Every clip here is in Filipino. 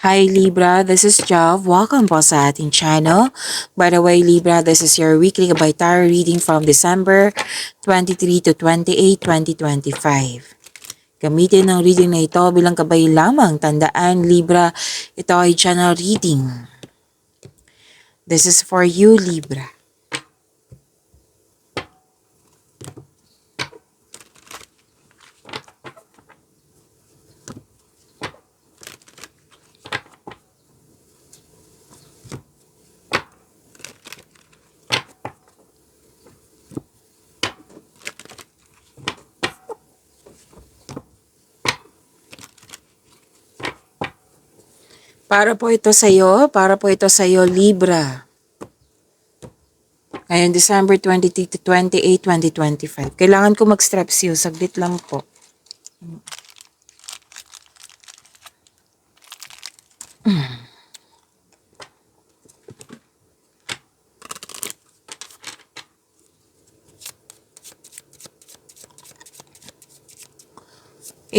Hi Libra, this is Jav. Welcome po sa ating channel. By the way Libra, this is your weekly Gabay Tarot reading from December 23 to 28, 2025. Gamitin ang reading na ito bilang gabay lamang. Tandaan Libra, ito ay channel reading. This is for you Libra. Para po ito sa iyo Libra. Ngayon, December 23 to 28, 2025. Kailangan ko mag-strepsil. Saglit lang po.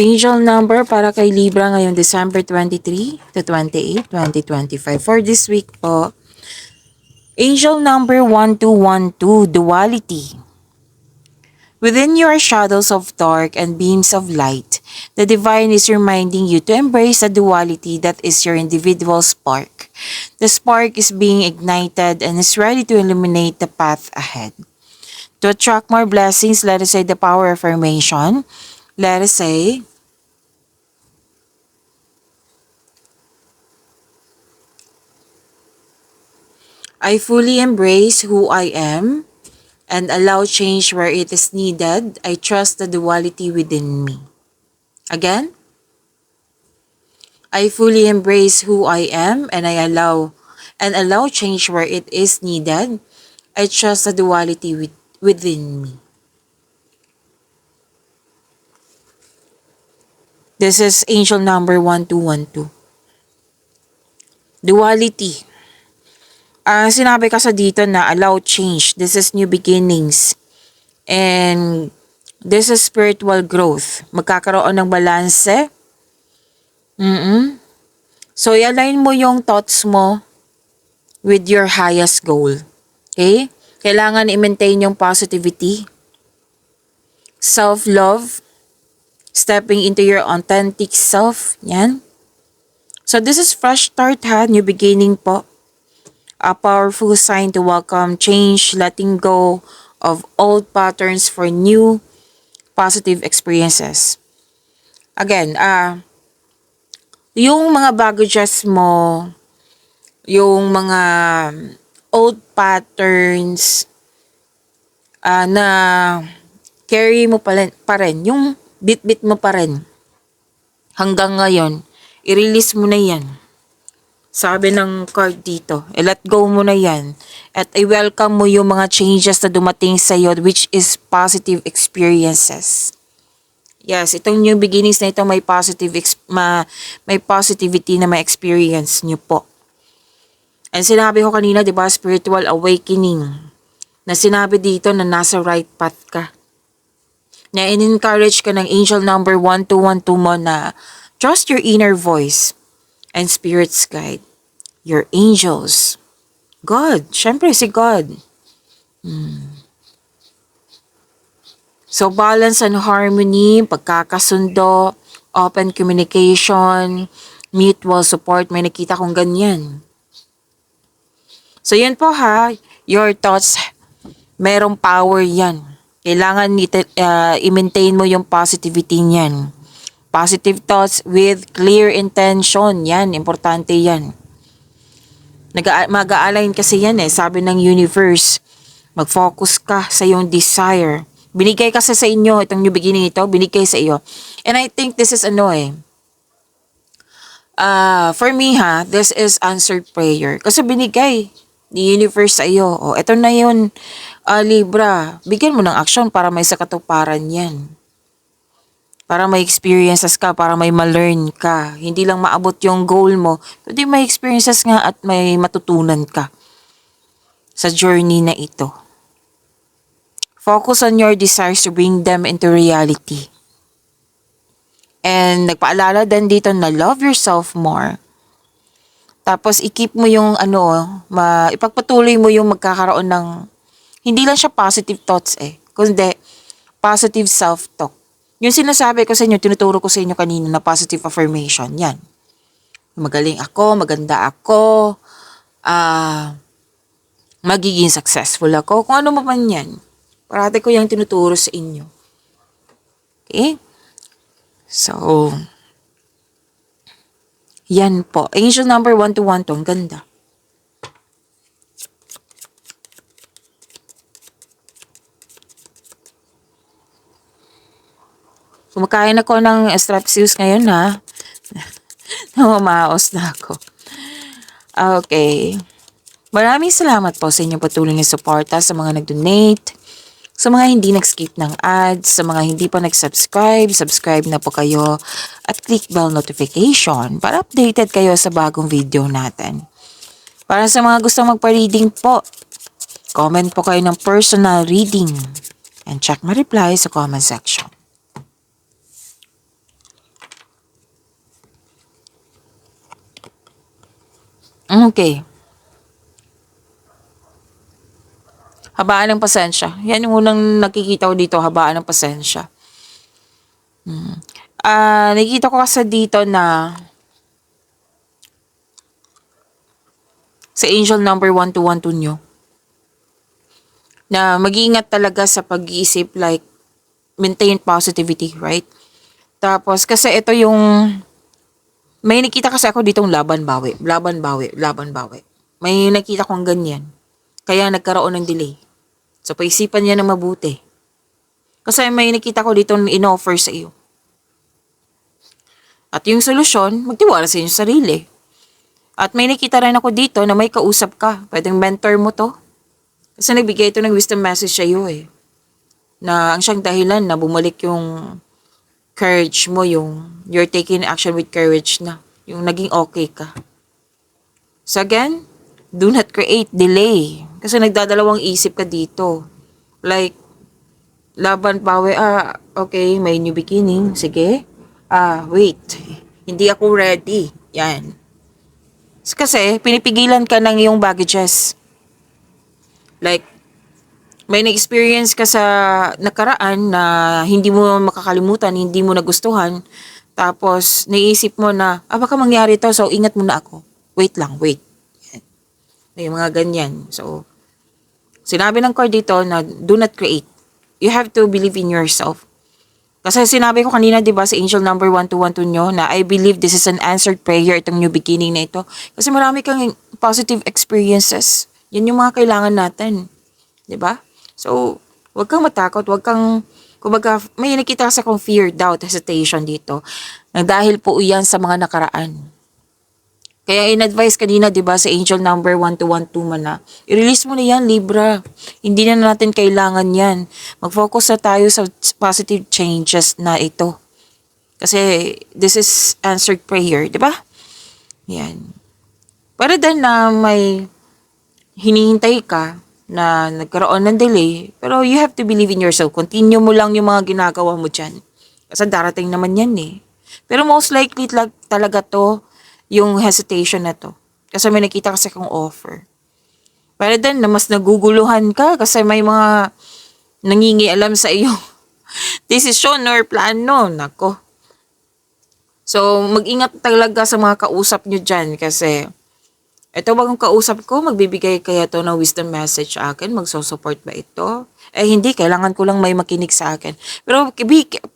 Angel number para kay Libra ngayong December 23 to 28, 2025. For this week po, Angel number 1212, Duality. Within your shadows of dark and beams of light, the Divine is reminding you to embrace the duality that is your individual spark. The spark is being ignited and is ready to illuminate the path ahead. To attract more blessings, let us say the power of affirmation. Let us say, I fully embrace who I am and allow change where it is needed. I trust the duality within me. Again, I fully embrace who I am and allow change where it is needed. I trust the duality within me. This is angel number 1212. Duality. Sinabi kasi dito na allow change. This is new beginnings. And this is spiritual growth. Magkakaroon ng balanse. So, i-align mo yung thoughts mo with your highest goal. Okay? Kailangan i-maintain yung positivity, self-love, stepping into your authentic self. Yan. So, this is fresh start ha, new beginning po. A powerful sign to welcome change, letting go of old patterns for new positive experiences. Again, yung mga baggages mo, yung mga old patterns na carry mo pa rin, yung bit-bit mo pa rin hanggang ngayon, i-release mo na yan. Sabi ng card dito, let go mo na yan at i-welcome mo yung mga changes na dumating sa iyo which is positive experiences. Yes, itong new beginnings na ito may positivity na may experience nyo po. And sinabi ko kanina, di ba, spiritual awakening, na sinabi dito na nasa right path ka. Na in-encourage ka ng angel number 1212 mo na trust your inner voice and spirit's guide. Your angels. God. Syempre si God. So balance and harmony, pagkakasundo, open communication, mutual support. May nakita kong ganyan. So yun po ha. Your thoughts, merong power yan. Kailangan i-maintain mo yung positivity niyan. Positive thoughts with clear intention. Yan, importante yan. Mag-a-align kasi yan sabi ng universe. Mag-focus ka sa iyong desire. Binigay kasi sa inyo, itong new beginning ito, binigay sa iyo. And I think this is for me this is answered prayer. Kasi binigay ni universe sa iyo. O, ito na yun, Libra. Bigyan mo ng action para may sakatuparan yan. Para may experiences ka, para may ma-learn ka. Hindi lang maabot yung goal mo, kundi may experiences nga at may matutunan ka sa journey na ito. Focus on your desires to bring them into reality. And nagpaalala din dito na love yourself more. Tapos i-keep mo yung ipagpatuloy mo yung magkakaroon ng, hindi lang siya positive thoughts kundi positive self-talk. Yung sinasabi ko sa inyo, tinuturo ko sa inyo kanina na positive affirmation, yan. Magaling ako, maganda ako, magiging successful ako, kung ano man yan. Parati ko yung tinuturo sa inyo. Okay? So, yan po. Angel number 121 to, ang ganda. Kumakain ako ng strepsils ngayon ha. Namamaos na ako. Okay. Maraming salamat po sa inyong patuloy na suporta sa mga nag-donate, sa mga hindi nag-skip ng ads, sa mga hindi pa nag-subscribe, subscribe na po kayo at click bell notification para updated kayo sa bagong video natin. Para sa mga gusto magpa-reading po, comment po kayo ng personal reading and check my reply sa comment section. Okay. Habaan ng pasensya. Yan yung unang nakikita ko dito, habaan ng pasensya. Nakikita ko kasi dito na sa angel number 1212 nyo, na mag-iingat talaga sa pag-iisip, like, maintain positivity, right? Tapos, kasi ito yung, may nakita kasi ako ditong laban-bawi. May nakita kong ganyan. Kaya nagkaroon ng delay. So, paisipan niya na mabuti. Kasi may nakita ko dito in-offer sa iyo. At yung solusyon, magtiwala sa inyong sarili. At may nakita rin ako dito na may kausap ka. Pwedeng mentor mo to. Kasi nagbigay ito ng wisdom message sa iyo na ang siyang dahilan na bumalik yung courage mo, yung you're taking action with courage na. Yung naging okay ka. So again, do not create delay. Kasi nagdadalawang isip ka dito. Like, laban pawe, okay, may new beginning. Sige. Wait. Hindi ako ready. Yan. Kasi, pinipigilan ka ng iyong baggages. Like, may na-experience ka sa nakaraan na hindi mo makakalimutan, hindi mo nagustuhan. Tapos, naisip mo na, baka mangyari to, so ingat muna ako. Wait lang, wait. May mga ganyan. So, sinabi ng card dito na do not create. You have to believe in yourself. Kasi sinabi ko kanina, di ba, sa angel number 1212 nyo, na I believe this is an answered prayer, itong new beginning na ito. Kasi marami kang positive experiences. Yan yung mga kailangan natin. Di ba? So, wag kang matakot, wag kang, kumbaga, may nakita sa kong fear, doubt, hesitation dito. Na dahil po yan sa mga nakaraan. Kaya in-advise kanina, di ba, sa angel number 1212 man na, i-release mo na yan, Libra. Hindi na natin kailangan yan. Mag-focus na tayo sa positive changes na ito. Kasi this is answered prayer, di ba? Yan. Para din na may hinihintay ka na nagkaroon ng delay, pero you have to believe in yourself. Continue mo lang yung mga ginagawa mo dyan. Kasi darating naman yan Pero most likely talaga to, yung hesitation na to. Kasi may nakita kasi kong offer. Pero din na mas naguguluhan ka kasi may mga nangingialam sa iyo. Desisyon or plano. Nako. So, mag-ingat talaga sa mga kausap nyo dyan kasi ito bagong kausap ko, magbibigay kaya to ng wisdom message sa akin? Magsusupport ba ito? Hindi, kailangan ko lang may makinig sa akin. Pero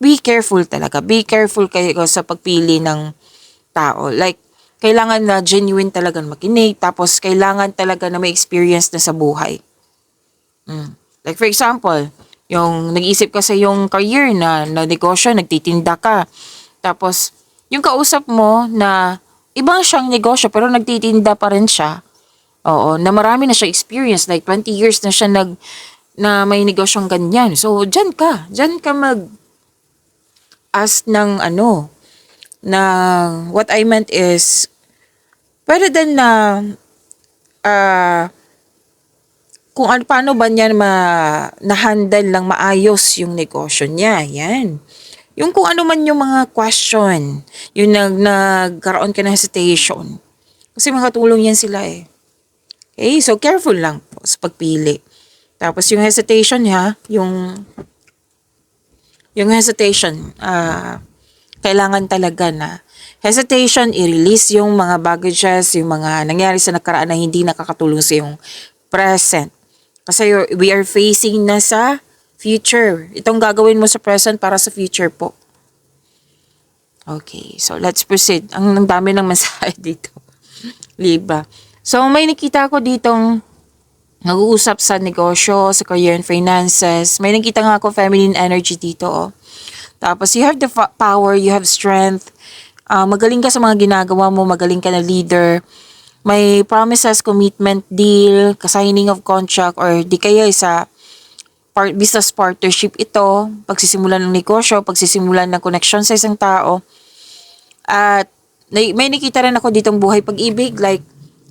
be careful talaga. Be careful kayo sa pagpili ng tao. Like, kailangan na genuine talaga makinig. Tapos, kailangan talaga na may experience na sa buhay. Like, for example, yung nag-iisip ka sa yung career na negosyo, nagtitinda ka. Tapos, yung kausap mo na ibang siyang negosyo pero nagtitinda pa rin siya. Oo, na marami na siya experience. Like 20 years na siya na may negosyong ganyan. So, dyan ka mag-ask ng na what I meant is, pwede din na kung paano ba niya na-handle lang maayos yung negosyo niya. Yan. Yung kung ano man yung mga question, yung nagkaroon ka ng hesitation, Kasi makatulong yan sila eh. Okay, so careful lang po sa pagpili. Tapos yung hesitation ha, yung hesitation, kailangan talaga na hesitation, i-release yung mga baggages, yung mga nangyari sa nakaraan na hindi nakakatulong sa yung present. Kasi we are facing na sa future. Itong gagawin mo sa present para sa future po. Okay, so let's proceed. Ang dami ng mensahe dito. Libra. So may nakita ko ditong nag-uusap sa negosyo, sa career and finances. May nakita nga ako feminine energy dito. Oh. Tapos you have the power, you have strength. Magaling ka sa mga ginagawa mo, magaling ka na leader. May promises, commitment, deal, signing of contract, or di kaya sa business partnership ito, pagsisimulan ng negosyo, pagsisimulan ng connection sa isang tao. At may nakita rin ako ditong buhay pag-ibig, like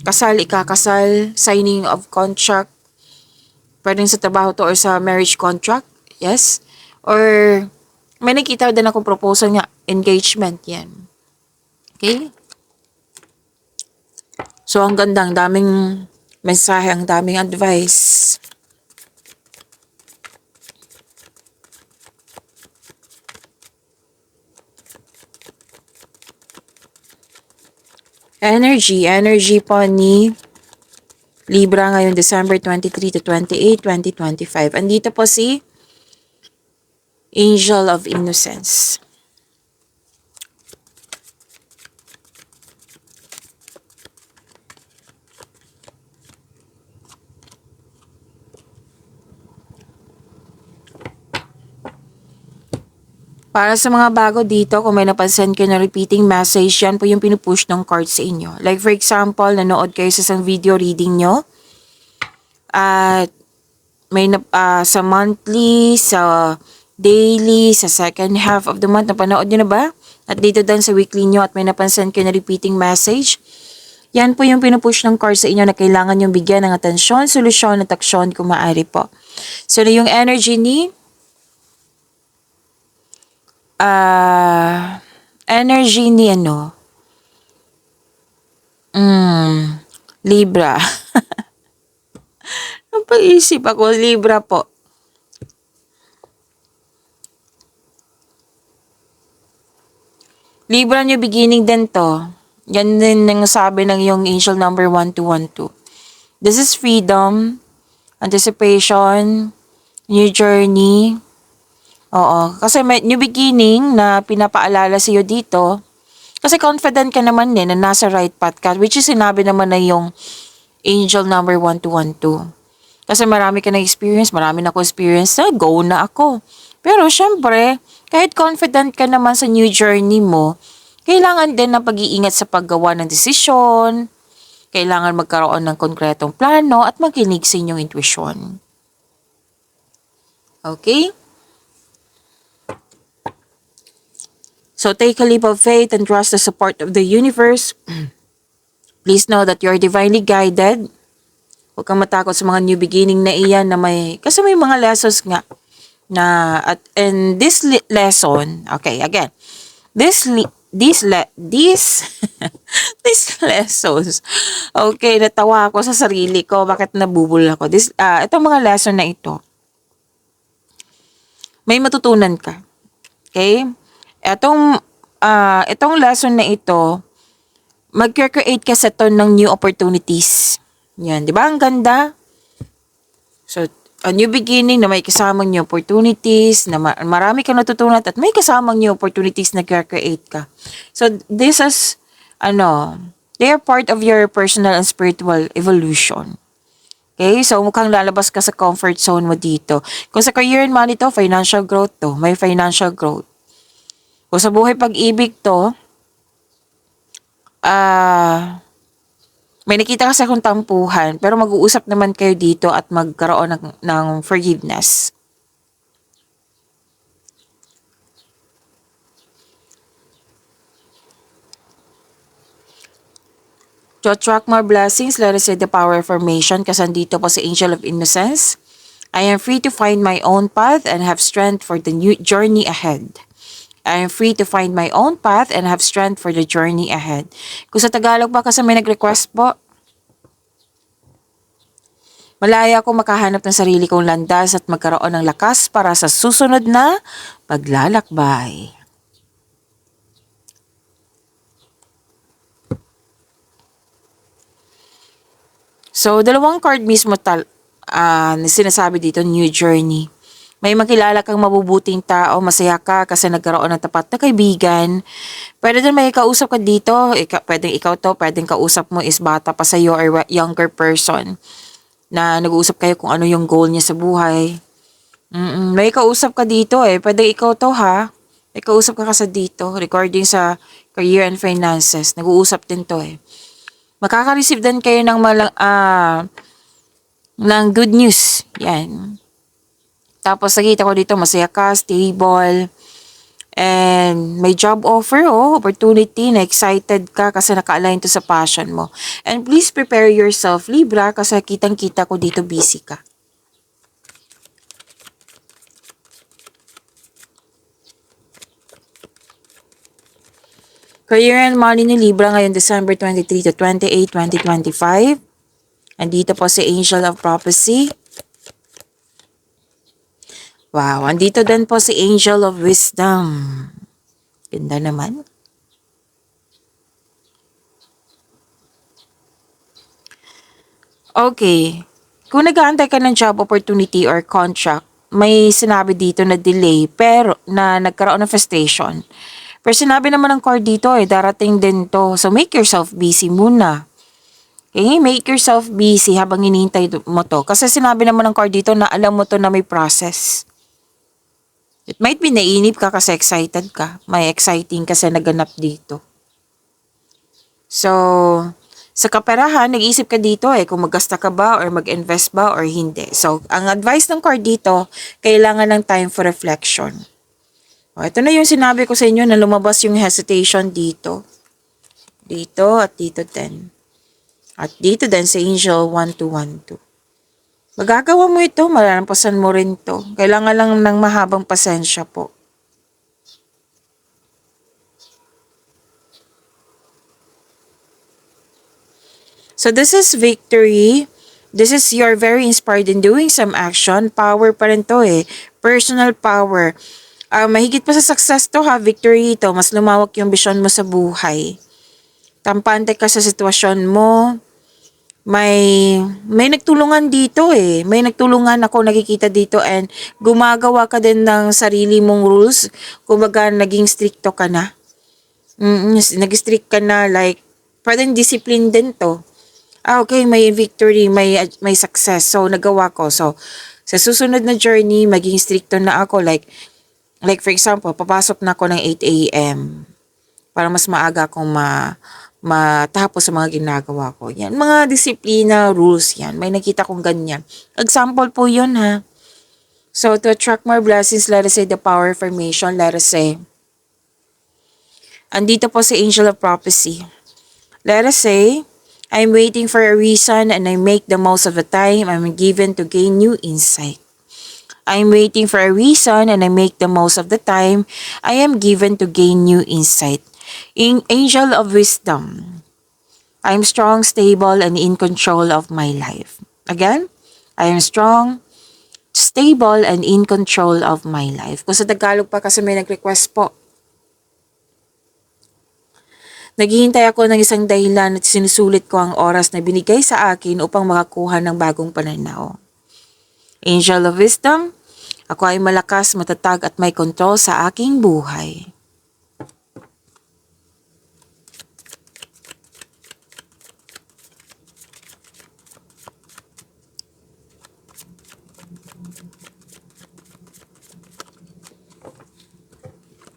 kasal, ikakasal, signing of contract, pwedeng sa trabaho to or sa marriage contract, yes. Or may nakita din akong proposal nga, engagement, yan. Okay? So ang ganda, ang daming mensahe, ang daming advice. Energy po ni Libra ngayon December 23 to 28, 2025. Andito po si Angel of Innocence. Para sa mga bago dito, kung may napansin kayo na repeating message, yan po yung pinupush ng card sa inyo. Like for example, nanood kayo sa isang video reading nyo. At may sa monthly, sa daily, sa second half of the month, napanood nyo na ba? At dito din sa weekly nyo at may napansin kayo na repeating message. Yan po yung pinupush ng card sa inyo na kailangan yung bigyan ng atensyon, solusyon at aksyon kung maaari po. So na yung energy ni Libra. Napaisip ako, Libra po. Libra new beginning din to. Yan din ang sabi ng yung angel number 1212. This is freedom, anticipation, new journey. Oo, kasi may new beginning na pinapaalala sa iyo dito. Kasi confident ka naman din na nasa right path ka, which is sinabi naman na yung angel number 1212. Kasi marami ka na experience, marami na ako experience, na go na ako. Pero syempre, kahit confident ka naman sa new journey mo, kailangan din ng pag-iingat sa paggawa ng desisyon, kailangan magkaroon ng konkretong plano at makinig sa inyong intuition. Okay? So take a leap of faith and trust the support of the universe. Please know that you're divinely guided. Huwag kang matakot sa mga new beginning na iyan na kasi may mga lessons nga na and this lesson, okay, again, these lessons, okay, natawa ako sa sarili ko, bakit nabubul ako. Itong mga lesson na ito, may matutunan ka. Okay? Itong lesson na ito, mag-create ka sa to ng new opportunities. Yan, di ba? Ang ganda. So, a new beginning na may kasamang new opportunities, na marami kang natutunan at may kasamang new opportunities na create ka. So, this is, they are part of your personal and spiritual evolution. Okay? So, mukhang lalabas ka sa comfort zone mo dito. Kung sa career and money to, financial growth to, may financial growth. Kung sa buhay pag-ibig to, may nakita kasi akong tampuhan, pero mag-uusap naman kayo dito at magkaroon ng forgiveness. To attract more blessings, let us say the power of formation, kasi andito po si Angel of Innocence. I am free to find my own path and have strength for the new journey ahead. I am free to find my own path and have strength for the journey ahead. Kung sa Tagalog ba kasi may nag-request po, malaya akong makahanap ng sarili kong landas at magkaroon ng lakas para sa susunod na paglalakbay. So, dalawang card mismo sinasabi dito, new journey. May makilala kang mabubuting tao, masaya ka kasi nagkaroon ng tapat na kaibigan. Pwede din may kausap ka dito, pwedeng ikaw to, pwedeng kausap mo is bata pa sa'yo or younger person na nag-uusap kayo kung ano yung goal niya sa buhay. May kausap ka dito pwede ikaw to ha. May kausap ka kasi dito regarding sa career and finances. Nag-uusap din to Makaka-receive din kayo ng good news. Yan. Tapos nakita ko dito masaya ka, stable, and may job offer opportunity na excited ka kasi naka-align to sa passion mo. And please prepare yourself, Libra, kasi kitang-kita ko dito busy ka. Career and money ni Libra ngayon December 23 to 28, 2025. Andito po si Angel of Prophecy. Wow, andito din po si Angel of Wisdom. Ganda naman. Okay. Kung nag-aantay ka ng job opportunity or contract, may sinabi dito na delay pero na nagkaroon ng frustration. Pero sinabi naman ng card dito darating din to. So make yourself busy muna. Okay, make yourself busy habang hinihintay mo to. Kasi sinabi naman ng card dito na alam mo to na may process. It might be nainip ka kasi excited ka. May exciting kasi naganap dito. So, sa kaperahan, nag-iisip ka dito kung maggasta ka ba or mag-invest ba or hindi. So, ang advice ng card dito, kailangan ng time for reflection. Ito na yung sinabi ko sa inyo na lumabas yung hesitation dito. Dito at dito din. At dito din sa Angel 1212. Magagawa mo ito, malalampasan mo rin to. Kailangan lang ng mahabang pasensya po. So this is victory. This is you're very inspired in doing some action. Power pa rin to Personal power. Mahigit pa sa success to victory ito. Mas lumawak yung vision mo sa buhay. Tampante ka sa sitwasyon mo. May nagtulungan dito May nagtulungan ako nakikita dito and gumagawa ka din ng sarili mong rules. Kumbaga naging stricto ka na. Nag-strict ka na like parang discipline din to. Okay, may victory, may success. So nagawa ko. So sa susunod na journey, maging stricto na ako like for example, papasok na ako ng 8 a.m. para mas maaga akong matapos sa mga ginagawa ko. Yan, mga disiplina, rules yan. May nakita kong ganyan. Example po yun So, to attract more blessings, let us say the power formation, let us say. Andito po si Angel of Prophecy. Let us say, I'm waiting for a reason and I make the most of the time I'm given to gain new insight. I'm waiting for a reason and I make the most of the time I am given to gain new insight. Angel of Wisdom. I'm strong, stable, and in control of my life. Again, I am strong, stable, and in control of my life. Kung sa Tagalog pa kasi may nag-request po. Naghihintay ako ng isang dahilan at sinusulit ko ang oras na binigay sa akin upang makakuha ng bagong pananaw. Angel of Wisdom, ako ay malakas, matatag at may kontrol sa aking buhay.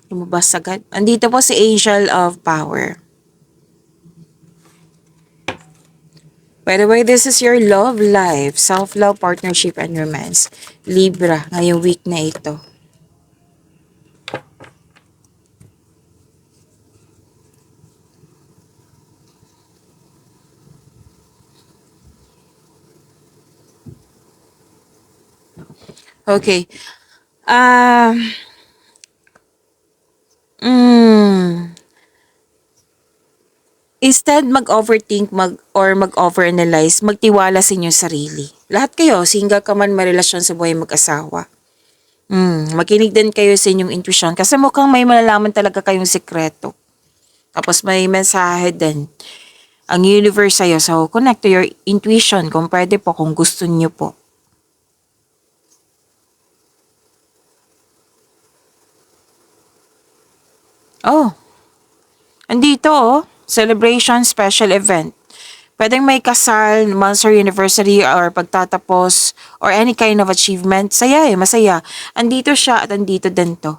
Lumabas agad. Andito po si Angel of Power. By the way, this is your love life, self-love, partnership, and romance. Libra, ngayong week na ito. Okay. Hmm. Instead mag-overthink or mag-overanalyze, magtiwala sa inyong sarili. Lahat kayo, single ka man, may relasyon sa buhay mag-asawa. Makinig din kayo sa inyong intuition kasi mukhang may malalaman talaga kayong sikreto. Tapos may mensahe din ang universe sa'yo. So, connect to your intuition kung pwede po, kung gusto niyo po. Oh, andito oh. Celebration, special event. Pwedeng may kasal, monthsary anniversary, or pagtatapos, or any kind of achievement. Saya masaya. Andito siya at andito din to.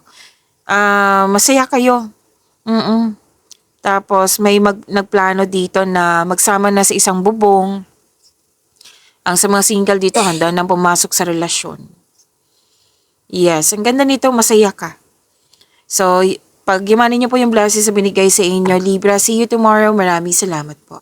Masaya kayo. Mm-mm. Tapos may nagplano dito na magsama na sa isang bubong. Ang sa mga single dito, handa nang pumasok sa relasyon. Yes, ang ganda nito, masaya ka. So, pag imanin niyo po yung blessings na binigay sa inyo, Libra, see you tomorrow. Maraming salamat po.